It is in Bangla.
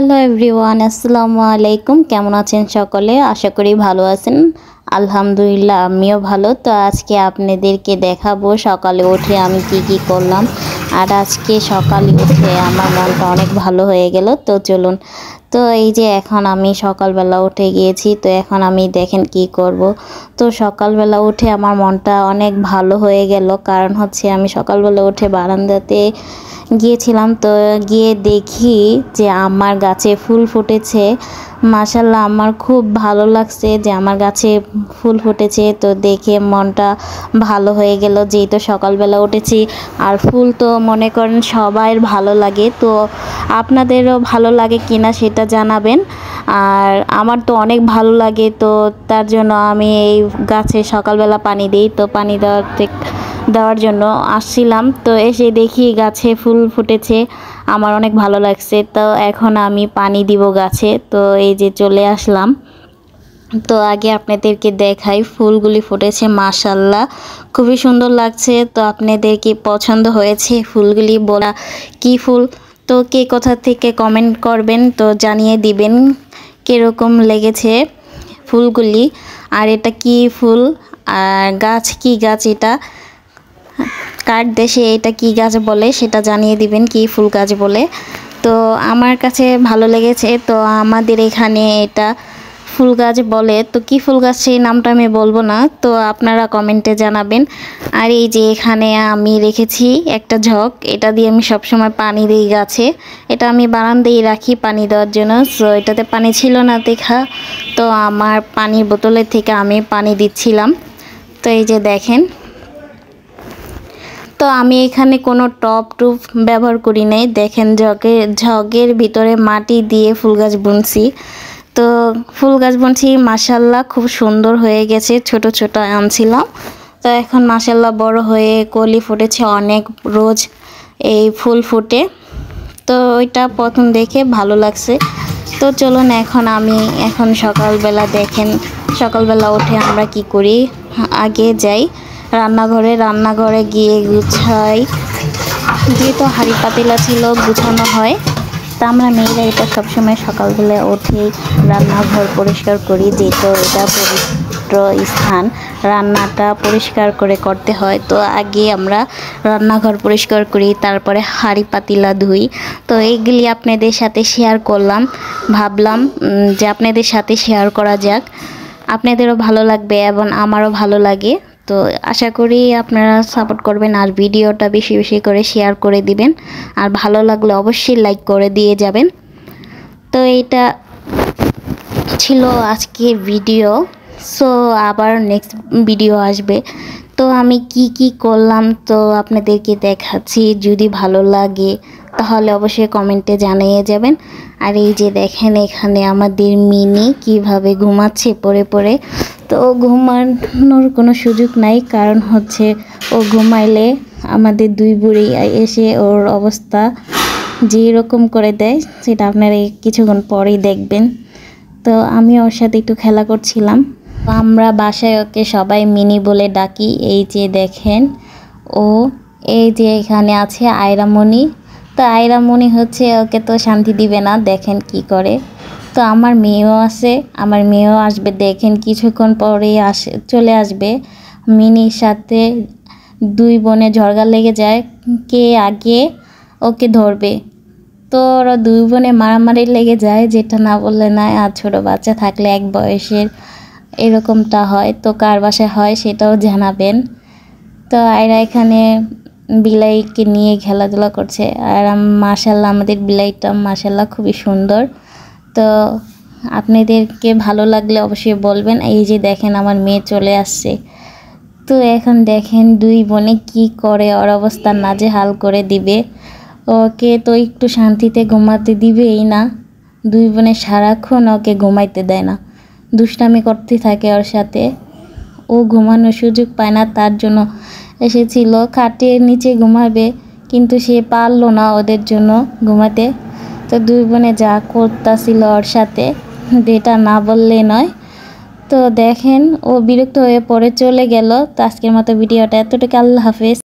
হ্যালো এভরিওয়ান, আসসালামু আলাইকুম। কেমন আছেন সকলে? আশা করি ভালো আছেন। আলহামদুলিল্লাহ, আমিও ভালো। তো আজকে আপনাদেরকে দেখাবো সকালে উঠে আমি কি করলাম। আর আজকে সকালে উঠে আমার মনটা অনেক ভালো হয়ে গেল। তো চলুন, তো এই যে এখন আমি সকালবেলা উঠে গিয়েছি। তো এখন আমি দেখেন কি করব। তো সকালবেলা উঠে আমার মনটা অনেক ভালো হয়ে গেল, কারণ হচ্ছে আমি সকালবেলা উঠে বারান্দাতে গিয়েছিলাম। তো গিয়ে দেখি যে আমার গাছে ফুল ফুটেছে। মাশাআল্লাহ, আমার খুব ভালো লাগছে যে আমার গাছে ফুল ফুটেছে। তো দেখে মনটা ভালো হয়ে গেল, যেহেতু সকালবেলা উঠেছি। আর ফুল তো মনে করেন সবার ভালো লাগে। তো আপনাদেরও ভালো লাগে কিনা সেটা জানাবেন। আর আমার তো অনেক ভালো লাগে, তো তার জন্য আমি এই গাছে সকালবেলা পানি দিই। তো পানি দেওয়ার জন্য আসছিলাম। তো এসে দেখি গাছে ফুল ফুটেছে, আমার অনেক ভালো লাগছে। তো এখন আমি পানি দিব গাছে। তো এই যে চলে আসলাম। তো আগে আপনাদেরকে দেখাই ফুলগুলি ফুটেছে, মাশাআল্লাহ খুবই সুন্দর লাগছে। তো আপনাদের কি পছন্দ হয়েছে ফুলগুলি? বলা কি ফুল? তো কে কোথা থেকে কমেন্ট করবেন, তো জানিয়ে দিবেন কীরকম লেগেছে ফুলগুলি। আর এটা কি ফুল, আর গাছ কি গাছ, এটা কার দেশে এটা কি গাছ বলে সেটা জানিয়ে দিবেন, কি ফুল গাছ বলে। তো আমার কাছে ভালো লেগেছে। তো আমাদের এখানে এটা ফুল গাছ বলে। তো কি ফুল গাছ সেই নামটা আমি বলবো না, তো আপনারা কমেন্টে জানাবেন। আর এই যে এখানে আমি রেখেছি একটা ঝক, এটা দিয়ে আমি সবসময় পানি দিই গাছে। এটা আমি বারান্দায় রাখি পানি দেওয়ার জন্য। সো এটাতে পানি ছিল না দেখা, তো আমার পানির বোতলের থেকে আমি পানি দিচ্ছিলাম। তো এই যে দেখেন, তো আমি এখানে কোনো টপ ব্যবহার করি নাই। দেখেন ঝগের ভিতরে মাটি দিয়ে ফুল গাছ বুনছি। তো ফুল গাছ বুনছি, মাশাআল্লাহ খুব সুন্দর হয়ে গেছে। ছোট ছোট আনছিলাম, তো এখন মাশাআল্লাহ বড় হয়ে কলি ফুটেছে অনেক, রোজ এই ফুল ফুটে। তো ওইটা প্রথম দেখে ভালো লাগছে। তো চলুন এখন সকালবেলা দেখেন, সকালবেলা উঠে আমরা কি করি। আগে যাই রান্নাঘরে গিয়ে গুছাই, যেহেতু হাঁড়ি পাতিলা ছিল গুছানো হয়। তা আমরা মেয়েরা এটা সবসময় সকালবেলা উঠে রান্নাঘর পরিষ্কার করি, যেহেতু এটা পবিত্র স্থান, রান্নাটা পরিষ্কার করে করতে হয়। তো আগে আমরা রান্নাঘর পরিষ্কার করি, তারপরে হাঁড়ি পাতিলা ধুই। তো এইগুলি আপনাদের সাথে শেয়ার করলাম, ভাবলাম যে আপনাদের সাথে শেয়ার করা যাক, আপনাদেরও ভালো লাগবে এবং আমারও ভালো লাগে। তো আশা করি আপনারা সাপোর্ট করবেন আর ভিডিওটা বেশি বেশি করে শেয়ার করে দিবেন। আর ভালো লাগলে অবশ্যই লাইক করে দিয়ে যাবেন। তো এটা ছিল আজকে ভিডিও। সো আবার নেক্সট ভিডিও আসবে। তো আমি কি করলাম তো আপনাদেরকে দেখাচ্ছি, যদি ভালো লাগে তাহলে অবশ্যই কমেন্টে জানিয়ে যাবেন। আর এই যে দেখেন, এখানে আমাদের মিনি কিভাবে ঘুমাচ্ছে পড়ে। তো ঘুমানোর কোনো সুযোগ নাই, কারণ হচ্ছে ও ঘুমাইলে আমাদের দুই বুড়ি এসে ওর অবস্থা যেরকম করে দেয় সেটা আপনারা কিছুক্ষণ পরেই দেখবেন। তো আমি ওর সাথে একটু খেলা করছিলাম। আমরা বাসায় ওকে সবাই মিনি বলে ডাকি। এই যে দেখেন, ও এই যে এখানে আছে আয়রামণি। তো আয়রামণি হচ্ছে ওকে তো শান্তি দিবে না, দেখেন কি করে। তো আমার মেয়েও আছে, আমার মেয়েও আসবে, দেখেন কিছুক্ষণ পরে চলে আসবে। মিনির সাথে দুই বোনে ঝগড়া লেগে যায়, কে আগে ওকে ধরবে। তো ওরা দুই বোনে মারামারি লেগে যায়, যেটা না বললে না। আর ছোটো বাচ্চা থাকলে এক বয়সের এরকমটা হয়। তো কার বাসায় হয় সেটাও জানাবেন। তো এরা এখানে বিলাইকে নিয়ে খেলাধুলা করছে। আর মাশাআল্লাহ আমাদের বিলাইটা মাশাআল্লাহ খুবই সুন্দর। তো আপনাদেরকে ভালো লাগলে অবশ্যই বলবেন। এই যে দেখেন আমার মেয়ে চলে আসছে। তো এখন দেখেন দুই বোনে কি করে, ওর অবস্থা নাজেহাল করে দিবে। ওকে তো একটু শান্তিতে ঘুমাতে দিবেই না। দুই বোনে সারাক্ষণ ওকে ঘুমাইতে দেয় না, দুষ্টামি করতে থাকে ওর সাথে। ও ঘুমানোর সুযোগ পায় না, তার জন্য এসেছিল খাটের নিচে ঘুমাবে, কিন্তু সে পারলো না ওদের জন্য ঘুমাতে। তো দুই বোনে যা করতেছিল ওর সাথে, যেটা না বললে নয়। তো দেখেন ও বিরক্ত হয়ে পড়ে চলে গেল। তো আজকের মতো ভিডিওটা এতটুকু, আল্লাহ হাফেজ।